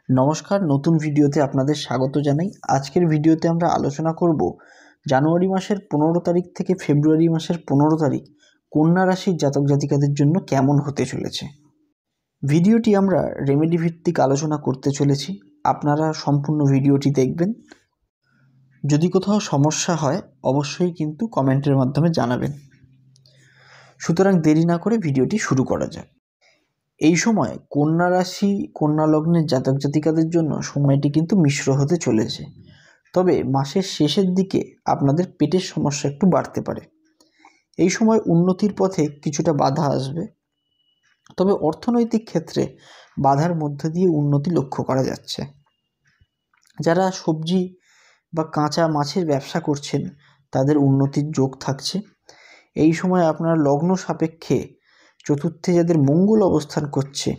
নমস্কার, নতুন ভিডিওতে আপনাদের স্বাগত জানাই। আজকের ভিডিওতে আমরা আলোচনা করব জানুয়ারি মাসের 15 তারিখ থেকে ফেব্রুয়ারি মাসের 15 তারিখ কন্যা রাশির জাতক জাতিকাদের জন্য কেমন হতে চলেছে। ভিডিওটি আমরা রেমেডি ভিত্তিক আলোচনা করতে চলেছি। আপনারা সম্পূর্ণ ভিডিওটি দেখবেন। যদি কোথাও সমস্যা হয় অবশ্যই কিন্তু কমেন্টের মাধ্যমে জানাবেন। সুতরাং দেরি না করে ভিডিওটি শুরু করা যাক। এই সময় কন্যা রাশি কন্যা লগ্নের জাতক জাতিকাদের জন্য সময়টি কিন্তু মিশ্র হতে চলেছে। তবে মাসের শেষের দিকে আপনাদের পেটের সমস্যা একটু বাড়তে পারে। এই সময় উন্নতির পথে কিছুটা বাধা আসবে, তবে অর্থনৈতিক ক্ষেত্রে বাধার মধ্যে দিয়ে উন্নতি লক্ষ্য করা যাচ্ছে। যারা সবজি বা কাঁচা মাছের ব্যবসা করছেন তাদের উন্নতির যোগ থাকছে। এই সময় আপনার লগ্ন সাপেক্ষে চতুর্থে যাদের মঙ্গল অবস্থান করছে,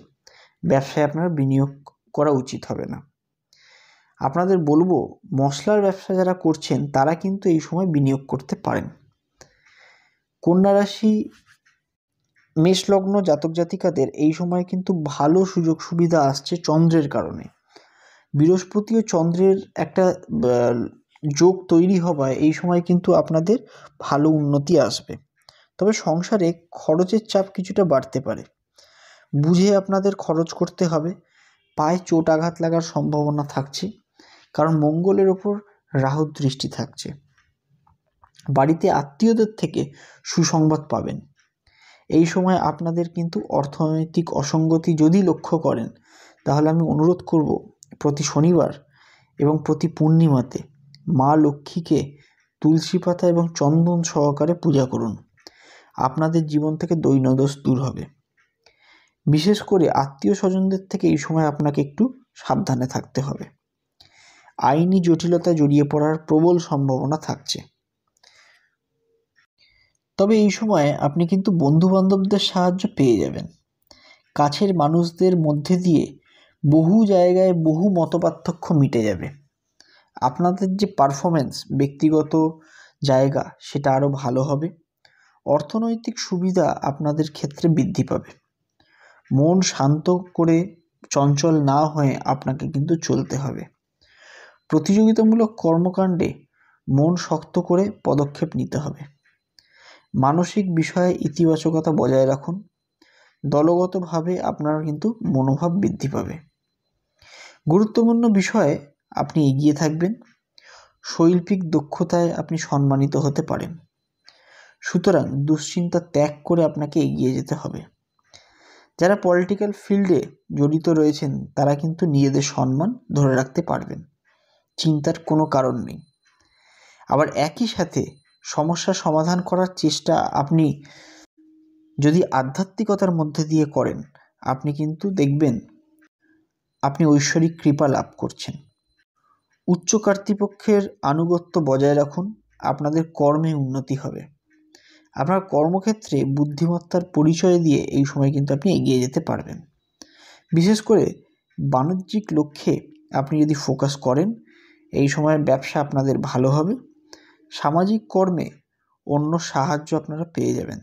ব্যবসায় আপনার বিনিয়োগ করা উচিত হবে না। আপনাদের বলবো, মশলার ব্যবসা যারা করছেন তারা কিন্তু এই সময় বিনিয়োগ করতে পারেন। কন্যা রাশি মেষ লগ্ন জাতক জাতিকাদের এই সময় কিন্তু ভালো সুযোগ সুবিধা আসছে চন্দ্রের কারণে। বৃহস্পতি ও চন্দ্রের একটা যোগ তৈরি হওয়ায় এই সময় কিন্তু আপনাদের ভালো উন্নতি আসবে। তবে সংসারে খরচের চাপ কিছুটা বাড়তে পারে। বুঝে আপনাদের খরচ করতে হবে। পায়ে চোট আঘাত লাগার সম্ভাবনা থাকছে, কারণ মঙ্গলের ওপর রাহুর দৃষ্টি থাকছে। বাড়িতে আত্মীয়দের থেকে সুসংবাদ পাবেন। এই সময় আপনাদের কিন্তু অর্থনৈতিক অসঙ্গতি যদি লক্ষ্য করেন, তাহলে আমি অনুরোধ করব প্রতি শনিবার এবং প্রতি পূর্ণিমাতে মা লক্ষ্মীকে তুলসী পাতা এবং চন্দন সহকারে পূজা করুন। আপনাদের জীবন থেকে দৈন্যদোষ দূর হবে। বিশেষ করে আত্মীয় স্বজনদের থেকে এই সময় আপনাকে একটু সাবধানে থাকতে হবে। আইনি জটিলতায় জড়িয়ে পড়ার প্রবল সম্ভাবনা থাকছে। তবে এই সময়ে আপনি কিন্তু বন্ধুবান্ধবদের সাহায্য পেয়ে যাবেন। কাছের মানুষদের মধ্যে দিয়ে বহু জায়গায় বহু মতপার্থক্য মিটে যাবে। আপনাদের যে পারফরমেন্স ব্যক্তিগত জায়গা সেটা আরও ভালো হবে। অর্থনৈতিক সুবিধা আপনাদের ক্ষেত্রে বৃদ্ধি পাবে। মন শান্ত করে চঞ্চল না হয়ে আপনাকে কিন্তু চলতে হবে। প্রতিযোগিতামূলক কর্মকাণ্ডে মন শক্ত করে পদক্ষেপ নিতে হবে। মানসিক বিষয়ে ইতিবাচকতা বজায় রাখুন। দলগতভাবে আপনার কিন্তু মনোভাব বৃদ্ধি পাবে। গুরুত্বপূর্ণ বিষয়ে আপনি এগিয়ে থাকবেন। শৈল্পিক দক্ষতায় আপনি সম্মানিত হতে পারেন। সুতরাং দুশ্চিন্তা ত্যাগ করে আপনাকে এগিয়ে যেতে হবে। যারা পলিটিক্যাল ফিল্ডে জড়িত রয়েছেন তারা কিন্তু নিজেদের সম্মান ধরে রাখতে পারবেন। চিন্তার কোনো কারণ নেই। আবার একই সাথে সমস্যা সমাধান করার চেষ্টা আপনি যদি আধ্যাত্মিকতার মধ্যে দিয়ে করেন, আপনি কিন্তু দেখবেন আপনি ঐশ্বরিক কৃপা লাভ করছেন। উচ্চ কর্তৃপক্ষের আনুগত্য বজায় রাখুন। আপনাদের কর্মে উন্নতি হবে। আপনার কর্মক্ষেত্রে বুদ্ধিমত্তার পরিচয় দিয়ে এই সময় কিন্তু আপনি এগিয়ে যেতে পারবেন। বিশেষ করে বাণিজ্যিক লক্ষ্যে আপনি যদি ফোকাস করেন, এই সময় ব্যবসা আপনাদের ভালো হবে। সামাজিক কর্মে অন্য সাহায্য আপনারা পেয়ে যাবেন।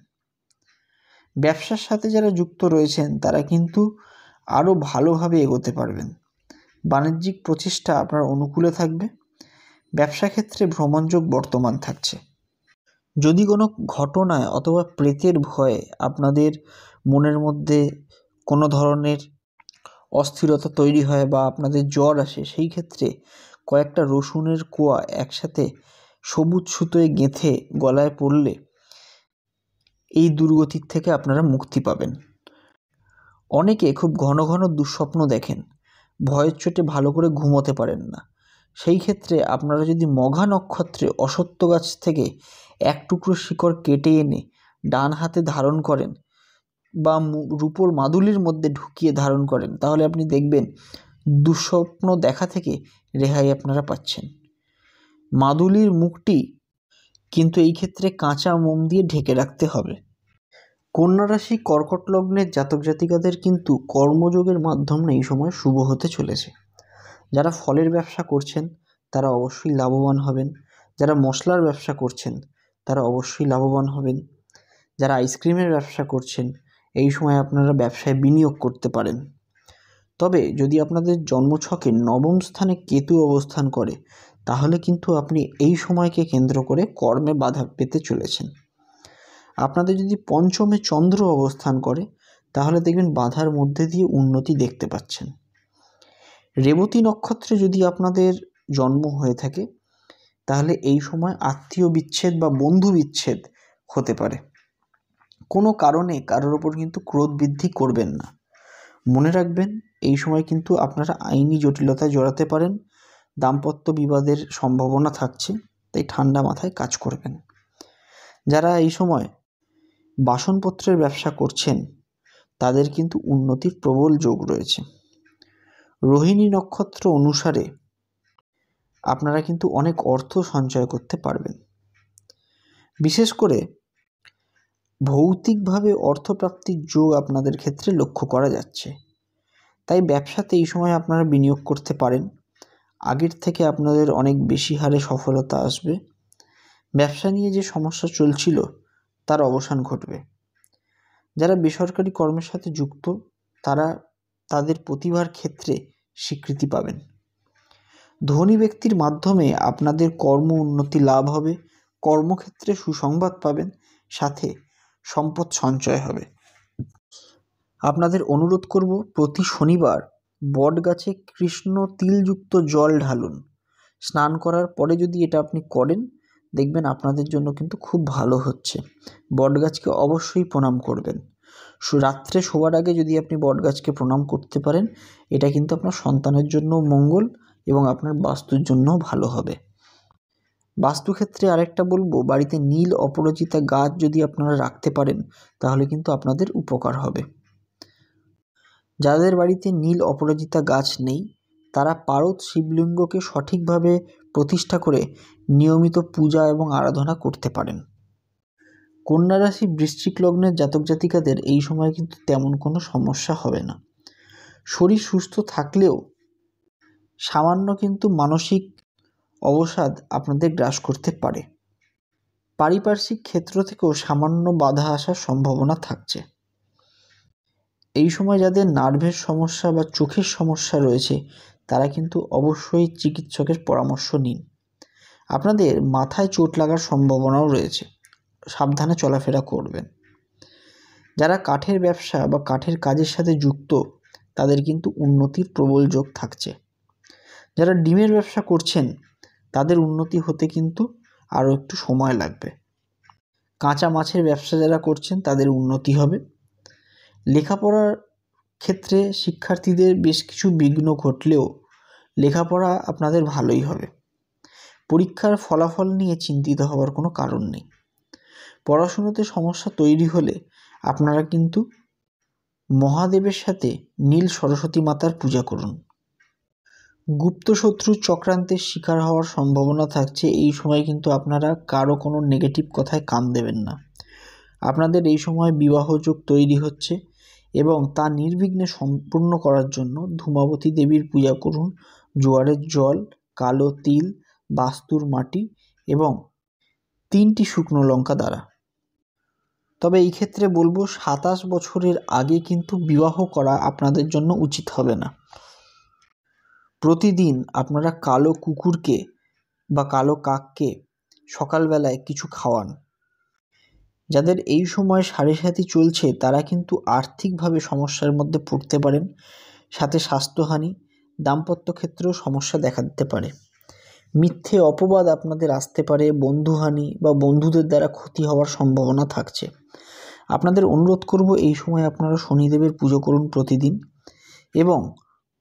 ব্যবসার সাথে যারা যুক্ত রয়েছেন তারা কিন্তু আরও ভালোভাবে এগোতে পারবেন। বাণিজ্যিক প্রচেষ্টা আপনার অনুকূলে থাকবে। ব্যবসা ক্ষেত্রে ভ্রমণযোগ বর্তমান থাকছে। যদি কোনো ঘটনায় অথবা প্রেতের ভয়ে আপনাদের মনের মধ্যে কোনো ধরনের অস্থিরতা তৈরি হয় বা আপনাদের জ্বর আসে, সেই ক্ষেত্রে কয়েকটা রসুনের কোয়া একসাথে সবুজ সুতোয় গেঁথে গলায় পরলে এই দুর্গতির থেকে আপনারা মুক্তি পাবেন। অনেকে খুব ঘন ঘন দুঃস্বপ্ন দেখেন, ভয়ের চোটে ভালো করে ঘুমোতে পারেন না। সেই ক্ষেত্রে আপনারা যদি মঘা নক্ষত্রে অশ্বত্থ গাছ থেকে এক টুকরো শিকড় কেটে এনে ডান হাতে ধারণ করেন বা রূপোর মাদুলির মধ্যে ঢুকিয়ে ধারণ করেন, তাহলে আপনি দেখবেন দুঃস্বপ্ন দেখা থেকে রেহাই আপনারা পাচ্ছেন। মাদুলির মুখটি কিন্তু এই ক্ষেত্রে কাঁচা মোম দিয়ে ঢেকে রাখতে হবে। কন্যা রাশি কর্কট লগ্নের জাতক জাতিকাদের কিন্তু কর্মযোগের মাধ্যমে এই সময় শুভ হতে চলেছে। যারা ফলের ব্যবসা করছেন তারা অবশ্যই লাভবান হবেন। যারা মশলার ব্যবসা করছেন তারা অবশ্যই লাভবান হবেন। যারা আইসক্রিমের ব্যবসা করছেন এই সময় আপনারা ব্যবসায় বিনিয়োগ করতে পারেন। তবে যদি আপনাদের জন্মছকে নবম স্থানে কেতু অবস্থান করে, তাহলে কিন্তু আপনি এই সময়কে কেন্দ্র করে কর্মে বাধা পেতে চলেছেন। আপনাদের যদি পঞ্চমে চন্দ্র অবস্থান করে, তাহলে দেখবেন বাধার মধ্যে দিয়ে উন্নতি দেখতে পাচ্ছেন। রেবতী নক্ষত্রে যদি আপনাদের জন্ম হয়ে থাকে, তাহলে এই সময় আত্মীয় বিচ্ছেদ বা বন্ধু বিচ্ছেদ হতে পারে। কোনো কারণে কারোর ওপর কিন্তু ক্রোধ বৃদ্ধি করবেন না। মনে রাখবেন, এই সময় কিন্তু আপনারা আইনি জটিলতায় জড়াতে পারেন, দাম্পত্য বিবাদের সম্ভাবনা থাকছে, তাই ঠান্ডা মাথায় কাজ করবেন। যারা এই সময় বাসনপত্রের ব্যবসা করছেন, তাদের কিন্তু উন্নতির প্রবল যোগ রয়েছে। রোহিণী নক্ষত্র অনুসারে আপনারা কিন্তু অনেক অর্থ সঞ্চয় করতে পারবেন। বিশেষ করে ভৌতিকভাবে অর্থপ্রাপ্তির যোগ আপনাদের ক্ষেত্রে লক্ষ্য করা যাচ্ছে। তাই ব্যবসাতে এই সময় আপনারা বিনিয়োগ করতে পারেন। আগের থেকে আপনাদের অনেক বেশি হারে সফলতা আসবে। ব্যবসা নিয়ে যে সমস্যা চলছিল, তার অবসান ঘটবে। যারা বেসরকারি কর্মের সাথে যুক্ত, তারা তাদের প্রতিভার ক্ষেত্রে স্বীকৃতি পাবেন। ধনী ব্যক্তির মাধ্যমে আপনাদের কর্ম উন্নতি লাভ হবে, কর্মক্ষেত্রে সুসংবাদ পাবেন, সাথে সম্পদ সঞ্চয় হবে। আপনাদের অনুরোধ করব, প্রতি শনিবার বট গাছে কৃষ্ণ তিলযুক্ত জল ঢালুন। স্নান করার পরে যদি এটা আপনি করেন, দেখবেন আপনাদের জন্য কিন্তু খুব ভালো হচ্ছে। বট গাছকে অবশ্যই প্রণাম করবেন। রাত্রে শোবার আগে যদি আপনি বট গাছকে প্রণাম করতে পারেন, এটা কিন্তু আপনার সন্তানের জন্য মঙ্গল এবং আপনার বাস্তুর জন্যও ভালো হবে। বাস্তুক্ষেত্রে আরেকটা বলবো, বাড়িতে নীল অপরাজিতা গাছ যদি আপনারা রাখতে পারেন, তাহলে কিন্তু আপনাদের উপকার হবে। যাদের বাড়িতে নীল অপরাজিতা গাছ নেই, তারা পারদ শিবলিঙ্গকে সঠিকভাবে প্রতিষ্ঠা করে নিয়মিত পূজা এবং আরাধনা করতে পারেন। কন্যা রাশি বৃশ্চিক লগ্নের জাতক জাতিকাদের এই সময় কিন্তু তেমন কোনো সমস্যা হবে না। শরীর সুস্থ থাকলেও সামান্য কিন্তু মানসিক অবসাদ আপনাদের গ্রাস করতে পারে। পারিপার্শ্বিক ক্ষেত্র থেকেও সামান্য বাধা আসার সম্ভাবনা থাকছে। এই সময় যাদের নার্ভের সমস্যা বা চোখের সমস্যা রয়েছে, তারা কিন্তু অবশ্যই চিকিৎসকের পরামর্শ নিন। আপনাদের মাথায় চোট লাগার সম্ভাবনাও রয়েছে, সাবধানে চলাফেরা করবেন। যারা কাঠের ব্যবসা বা কাঠের কাজের সাথে যুক্ত, তাদের কিন্তু উন্নতির প্রবল যোগ থাকছে। যারা ডিমের ব্যবসা করছেন, তাদের উন্নতি হতে কিন্তু আরও একটু সময় লাগবে। কাঁচা মাছের ব্যবসা যারা করছেন, তাদের উন্নতি হবে। লেখাপড়ার ক্ষেত্রে শিক্ষার্থীদের বেশ কিছু বিঘ্ন ঘটলেও লেখাপড়া আপনাদের ভালোই হবে। পরীক্ষার ফলাফল নিয়ে চিন্তিত হওয়ার কোনো কারণ নেই। পড়াশুনোতে সমস্যা তৈরি হলে আপনারা কিন্তু মহাদেবের সাথে নীল সরস্বতী মাতার পূজা করুন। গুপ্ত শত্রু চক্রান্তের শিকার হওয়ার সম্ভাবনা থাকছে। এই সময় কিন্তু আপনারা কারো কোনো নেগেটিভ কথায় কান দেবেন না। আপনাদের এই সময় বিবাহযোগ তৈরি হচ্ছে এবং তা নির্বিঘ্নে সম্পূর্ণ করার জন্য ধূমাবতী দেবীর পূজা করুন। জোয়ারের জল, কালো তিল, বাস্তুর মাটি এবং 3টি শুকনো লঙ্কা দ্বারা। তবে এই ক্ষেত্রে বলবো, 27 বছরের আগে কিন্তু বিবাহ করা আপনাদের জন্য উচিত হবে না। প্রতিদিন আপনারা কালো কুকুরকে বা কালো কাককে সকালবেলায় কিছু খাওয়ান। যাদের এই সময় সাড়ে চলছে, তারা কিন্তু আর্থিকভাবে সমস্যার মধ্যে পড়তে পারেন, সাথে স্বাস্থ্যহানি, দাম্পত্য ক্ষেত্রেও সমস্যা দেখা দিতে পারে। মিথ্যে অপবাদ আপনাদের আসতে পারে, বন্ধুহানি বা বন্ধুদের দ্বারা ক্ষতি হওয়ার সম্ভাবনা থাকছে। আপনাদের অনুরোধ করব, এই সময় আপনারা শনিদেবের পুজো করুন প্রতিদিন, এবং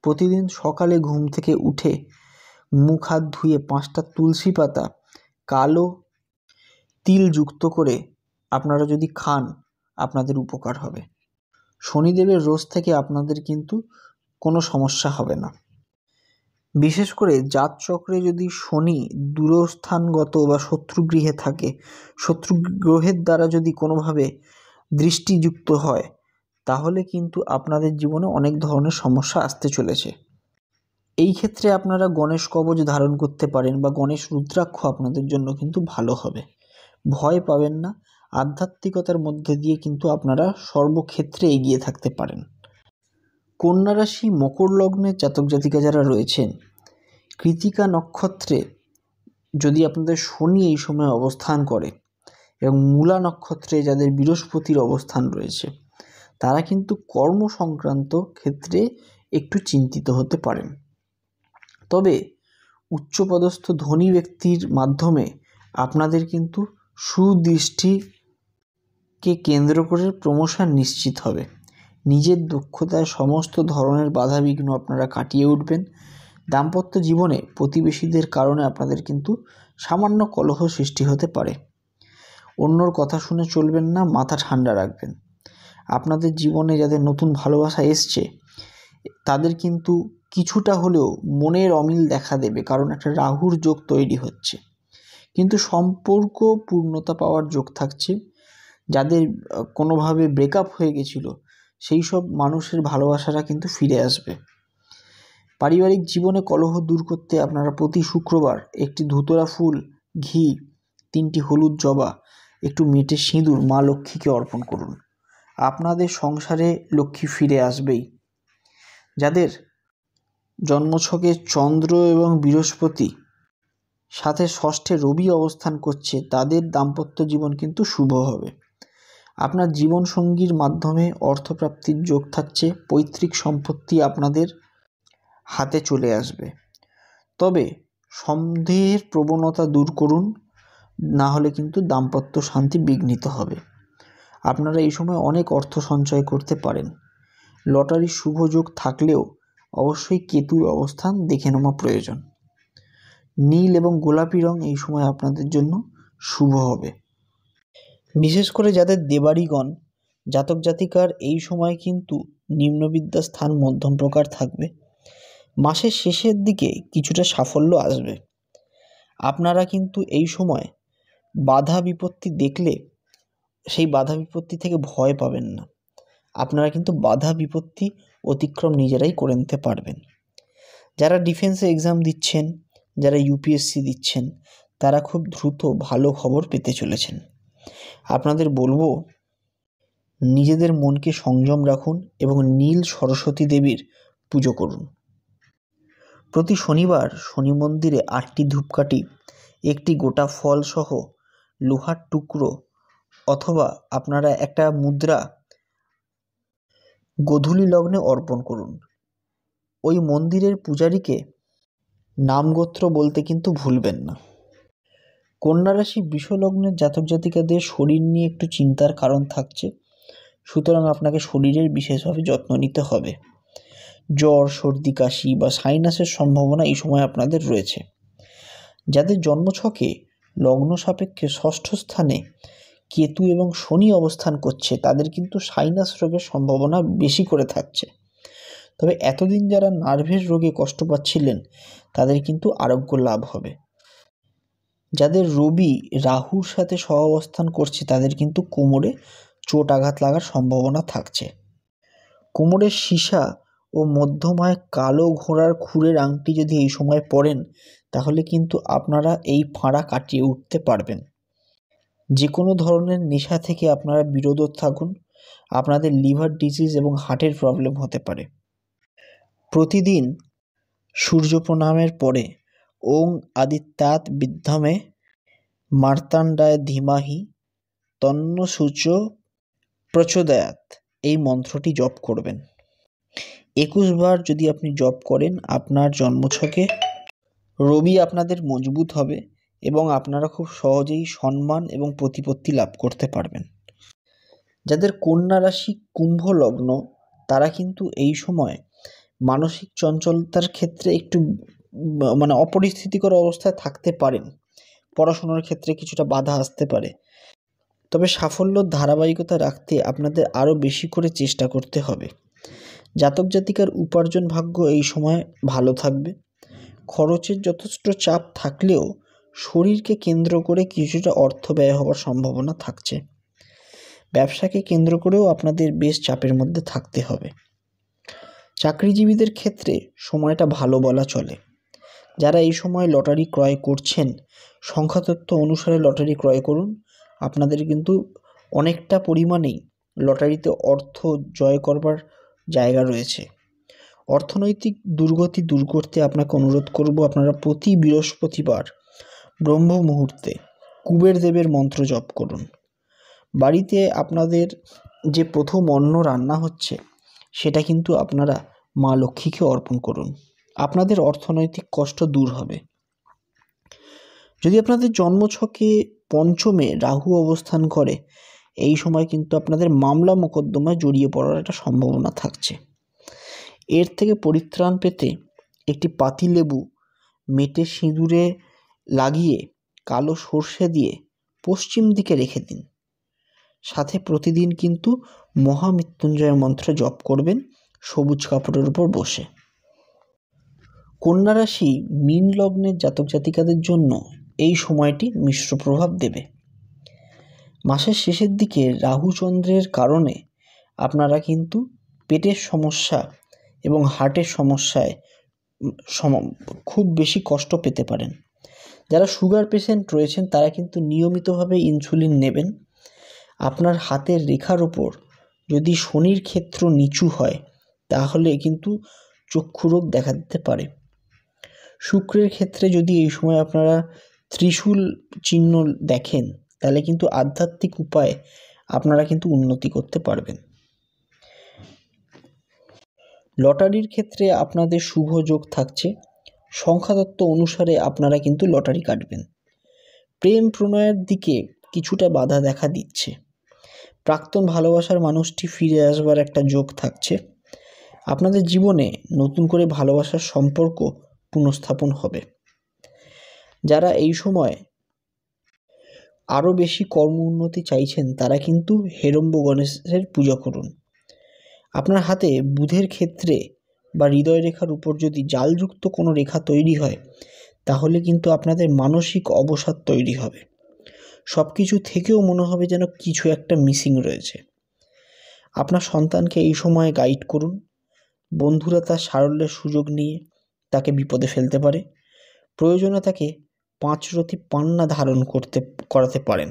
প্রতিদিন সকালে ঘুম থেকে উঠে মুখ হাত ধুয়ে 5টা তুলসী পাতা কালো তিল যুক্ত করে আপনারা যদি খান, আপনাদের উপকার হবে। শনিদেবের রোজ থেকে আপনাদের কিন্তু কোনো সমস্যা হবে না। বিশেষ করে জাতচক্রে যদি শনি দূরস্থানগত বা শত্রুগৃহে থাকে, শত্রু গ্রহের দ্বারা যদি কোনোভাবে দৃষ্টিযুক্ত হয়, তাহলে কিন্তু আপনাদের জীবনে অনেক ধরনের সমস্যা আসতে চলেছে। এই ক্ষেত্রে আপনারা গণেশ কবচ ধারণ করতে পারেন বা গণেশ রুদ্রাক্ষ আপনাদের জন্য কিন্তু ভালো হবে। ভয় পাবেন না, আধ্যাত্মিকতার মধ্যে দিয়ে কিন্তু আপনারা সর্বক্ষেত্রে এগিয়ে থাকতে পারেন। কন্যা রাশি মকর লগ্নের জাতক জাতিকা যারা রয়েছেন, কৃতিকা নক্ষত্রে যদি আপনাদের শনি এই সময় অবস্থান করে এবং মূলা নক্ষত্রে যাদের বৃহস্পতির অবস্থান রয়েছে, তারা কিন্তু কর্ম সংক্রান্ত ক্ষেত্রে একটু চিন্তিত হতে পারেন। তবে উচ্চপদস্থ ধনী ব্যক্তির মাধ্যমে আপনাদের কিন্তু সুদৃষ্টিকে কেন্দ্র করে প্রমোশন নিশ্চিত হবে। নিজের দক্ষতায় সমস্ত ধরনের বাধাবিঘ্ন আপনারা কাটিয়ে উঠবেন। দাম্পত্য জীবনে প্রতিবেশীদের কারণে আপনাদের কিন্তু সামান্য কলহ সৃষ্টি হতে পারে। অন্যর কথা শুনে চলবেন না, মাথা ঠান্ডা রাখবেন। আপনাদের জীবনে যাদের নতুন ভালোবাসা এসছে, তাদের কিন্তু কিছুটা হলেও মনের অমিল দেখা দেবে, কারণ একটা রাহুর যোগ তৈরি হচ্ছে। কিন্তু সম্পর্ক পূর্ণতা পাওয়ার যোগ থাকছে। যাদের কোনোভাবে ব্রেকআপ হয়ে গেছিল, সেই সব মানুষের ভালোবাসাটা কিন্তু ফিরে আসবে। পারিবারিক জীবনে কলহ দূর করতে আপনারা প্রতি শুক্রবার একটি ধুতরা ফুল, ঘি, 3টি হলুদ জবা, একটু মেটে সিঁদুর মা লক্ষ্মীকে অর্পণ করুন। আপনাদের সংসারে লক্ষ্মী ফিরে আসবেই। যাদের জন্মছকে চন্দ্র এবং বৃহস্পতি সাথে ষষ্ঠে রবি অবস্থান করছে, তাদের দাম্পত্য জীবন কিন্তু শুভ হবে। আপনার জীবনসঙ্গীর মাধ্যমে অর্থপ্রাপ্তির যোগ থাকছে। পৈতৃক সম্পত্তি আপনাদের হাতে চলে আসবে। তবে সন্দেহের প্রবণতা দূর করুন, না হলে কিন্তু দাম্পত্য শান্তি বিঘ্নিত হবে। আপনারা এই সময় অনেক অর্থ সঞ্চয় করতে পারেন। লটারির শুভ যোগ থাকলেও অবশ্যই কেতুর অবস্থান দেখে নেওয়া প্রয়োজন। নীল এবং গোলাপি রং এই সময় আপনাদের জন্য শুভ হবে। বিশেষ করে যাদের দেবাড়িগণ জাতক জাতিকার এই সময় কিন্তু নিম্নবিদ্যা স্থান মধ্যম প্রকার থাকবে। মাসের শেষের দিকে কিছুটা সাফল্য আসবে। আপনারা কিন্তু এই সময় বাধা বিপত্তি দেখলে সেই বাধা বিপত্তি থেকে ভয় পাবেন না। আপনারা কিন্তু বাধা বিপত্তি অতিক্রম নিজেরাই করে নিতে পারবেন। যারা ডিফেন্সে এক্সাম দিচ্ছেন, যারা ইউপিএসসি দিচ্ছেন, তারা খুব দ্রুত ভালো খবর পেতে চলেছেন। আপনাদের বলবো, নিজেদের মনকে সংযম রাখুন এবং নীল সরস্বতী দেবীর পুজো করুন। প্রতি শনিবার শনি মন্দিরে 8টি ধূপকাঠি, একটি গোটা ফল সহ লোহার টুকরো অথবা আপনারা একটা মুদ্রা গোধূলি লগ্নে অর্পণ করুন। ওই মন্দিরের পূজারীকে নামগোত্র বলতে কিন্তু ভুলবেন না। কন্যা রাশি বৃষ লগ্নের জাতক জাতিকাদের শরীর নিয়ে একটু চিন্তার কারণ থাকছে, সুতরাং আপনাকে শরীরের বিশেষভাবে যত্ন নিতে হবে। জ্বর, সর্দি, কাশি বা সাইনাসের সম্ভাবনা এই সময় আপনাদের রয়েছে। যাদের জন্মছকে লগ্ন সাপেক্ষে ষষ্ঠ স্থানে কেতু এবং শনি অবস্থান করছে, তাদের কিন্তু সাইনাস রোগের সম্ভাবনা বেশি করে থাকছে। তবে এতদিন যারা নার্ভের রোগে কষ্ট পাচ্ছিলেন, তাদের কিন্তু আরোগ্য লাভ হবে। যাদের রবি রাহুর সাথে সহাবস্থান করছে, তাদের কিন্তু কোমরে চোট আঘাত লাগার সম্ভাবনা থাকছে। কোমরের সীসা ও মধ্যমায় কালো ঘোড়ার খুরের আংটি যদি এই সময় পরেন, তাহলে কিন্তু আপনারা এই ফাঁড়া কাটিয়ে উঠতে পারবেন। যে কোনো ধরনের নেশা থেকে আপনারা বিরত থাকুন, আপনাদের লিভার ডিজিজ এবং হার্টের প্রবলেম হতে পারে। প্রতিদিন সূর্য প্রণামের পরে ওং আদিত্যাৎ বিদ্যমে মার্তাণ্ডায় ধীমাহি তন্ন সূর্য প্রচোদয়াৎ এই মন্ত্রটি জপ করবেন। 21 বার যদি আপনি জপ করেন, আপনার জন্মছকে রবি আপনাদের মজবুত হবে এবং আপনারা খুব সহজেই সম্মান এবং প্রতিপত্তি লাভ করতে পারবেন। যাদের কন্যা রাশি কুম্ভ লগ্ন, তারা কিন্তু এই সময় মানসিক চঞ্চলতার ক্ষেত্রে একটু অপরিস্থিতিকর অবস্থায় থাকতে পারেন। পড়াশোনার ক্ষেত্রে কিছুটা বাধা আসতে পারে। তবে সাফল্যর ধারাবাহিকতা রাখতে আপনাদের আরও বেশি করে চেষ্টা করতে হবে। জাতক জাতিকার উপার্জন ভাগ্য এই সময় ভালো থাকবে। খরচের যথেষ্ট চাপ থাকলেও শরীরকে কেন্দ্র করে কিছুটা অর্থ ব্যয় হওয়ার সম্ভাবনা থাকছে। ব্যবসাকে কেন্দ্র করেও আপনাদের বেশ চাপের মধ্যে থাকতে হবে। চাকরিজীবীদের ক্ষেত্রে সময়টা ভালো বলা চলে। যারা এই সময় লটারি ক্রয় করছেন, সংখ্যাতত্ত্ব অনুসারে লটারি ক্রয় করুন। আপনাদের কিন্তু অনেকটা পরিমাণেই লটারিতে অর্থ জয় করবার জায়গা রয়েছে। অর্থনৈতিক দুর্গতি দূর করতে আপনাকে অনুরোধ করব, আপনারা প্রতি বৃহস্পতিবার ব্রহ্ম মুহূর্তে কুবের দেবের মন্ত্র জপ করুন। বাড়িতে আপনাদের যে প্রথম অন্ন রান্না হচ্ছে সেটা কিন্তু আপনারা মা লক্ষ্মীকে অর্পণ করুন। আপনাদের অর্থনৈতিক কষ্ট দূর হবে। যদি আপনাদের জন্মছকে পঞ্চমে রাহু অবস্থান করে, এই সময় কিন্তু আপনাদের মামলা মোকদ্দমায় জড়িয়ে পড়ার একটা সম্ভাবনা থাকছে। এর থেকে পরিত্রাণ পেতে একটি পাতিলেবু মেটে সিঁদুরে লাগিয়ে কালো সর্ষে দিয়ে পশ্চিম দিকে রেখে দিন। সাথে প্রতিদিন কিন্তু মহামৃত্যুঞ্জয় মন্ত্র জপ করবেন সবুজ কাপড়ের উপর বসে। কন্যা রাশি মীন লগ্নের জাতক জাতিকাদের জন্য এই সময়টি মিশ্র প্রভাব দেবে। মাসের শেষের দিকে রাহু চন্দ্রের কারণে আপনারা কিন্তু পেটের সমস্যা এবং হার্টের সমস্যায় খুব বেশি কষ্ট পেতে পারেন। যারা সুগার পেশেন্ট রয়েছেন তারা কিন্তু নিয়মিতভাবে ইনসুলিন নেবেন। আপনার হাতের রেখার ওপর যদি শনির ক্ষেত্র নিচু হয় তাহলে কিন্তু চক্ষুরোগ দেখা দিতে পারে। শুক্রের ক্ষেত্রে যদি এই সময় আপনারা ত্রিশূল চিহ্ন দেখেন তাহলে কিন্তু আধ্যাত্মিক উপায়ে আপনারা কিন্তু উন্নতি করতে পারবেন। লটারির ক্ষেত্রে আপনাদের শুভ যোগ থাকছে। সংখ্যাতত্ত্ব অনুসারে আপনারা কিন্তু লটারি কাটবেন। প্রেম প্রণয়ের দিকে কিছুটা বাধা দেখা দিচ্ছে। প্রাক্তন ভালোবাসার মানুষটি ফিরে আসবার একটা যোগ থাকছে। আপনাদের জীবনে নতুন করে ভালোবাসার সম্পর্ক পুনঃস্থাপন হবে। যারা এই সময় আরও বেশি কর্ম উন্নতি চাইছেন তারা কিন্তু হেরম্ব গণেশের পূজা করুন। আপনার হাতে বুধের ক্ষেত্রে বা হৃদয় রেখার উপর যদি জালযুক্ত কোনো রেখা তৈরি হয় তাহলে কিন্তু আপনাদের মানসিক অবসাদ তৈরি হবে। সব কিছু থেকেও মনে হবে যেন কিছু একটা মিসিং রয়েছে। আপনার সন্তানকে এই সময় গাইড করুন। বন্ধুরা তার সারল্যের সুযোগ নিয়ে তাকে বিপদে ফেলতে পারে। প্রয়োজনে তাকে 5 রতি পান্না ধারণ করাতে পারেন।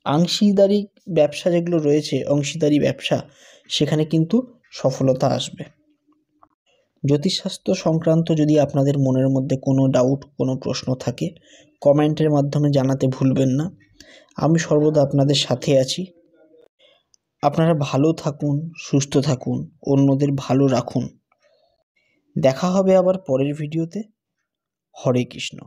অংশীদারি ব্যবসা যেগুলো রয়েছে, অংশীদারি ব্যবসা, সেখানে কিন্তু সফলতা আসবে। জ্যোতিষশাস্ত্র সংক্রান্ত যদি আপনাদের মনের মধ্যে কোনো ডাউট, কোনো প্রশ্ন থাকে কমেন্টের মাধ্যমে জানাতে ভুলবেন না। আমি সর্বদা আপনাদের সাথে আছি। আপনারা ভালো থাকুন, সুস্থ থাকুন, অন্যদের ভালো রাখুন। দেখা হবে আবার পরের ভিডিওতে। হরে কৃষ্ণ।